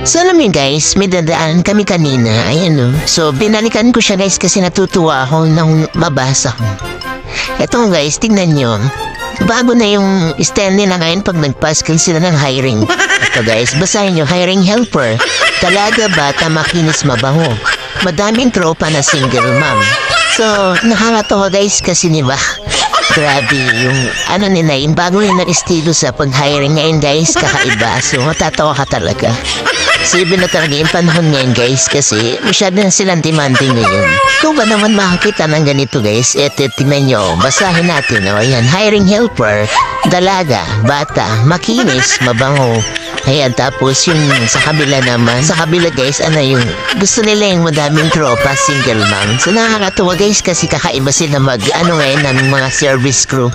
So alam niyo guys, may dadaan kami kanina, ayan o. So binalikan ko siya guys kasi natutuwa ako nang mabasa ko. Eto guys, tingnan nyo. Bago na yung style nila ngayon pag nagpaskil sila ng hiring. Ito guys, basahin nyo, hiring helper. Talaga bata, makinis, mabango. Madaming tropa na single mom. So, nakakatawa guys kasi diba? Grabe yung ano nila, yung bago nila estilo sa pag-hiring ngayon guys, kakaiba. So, matatawa ka talaga. So, iba na talaga yung panahon ngayon guys kasi masyado na silang demanding ngayon. Kung ba naman makakita ng ganito guys, eto tingnan nyo, basahin natin. O, ayan, hiring helper, dalaga, bata, makinis, mabango. Ayan, tapos yung sa kabila naman, sa kabila guys, ano yung gusto nila yung madaming tropa, single mom. So nakakatuwa guys kasi kakaiba sila ano ngayon ng mga service crew.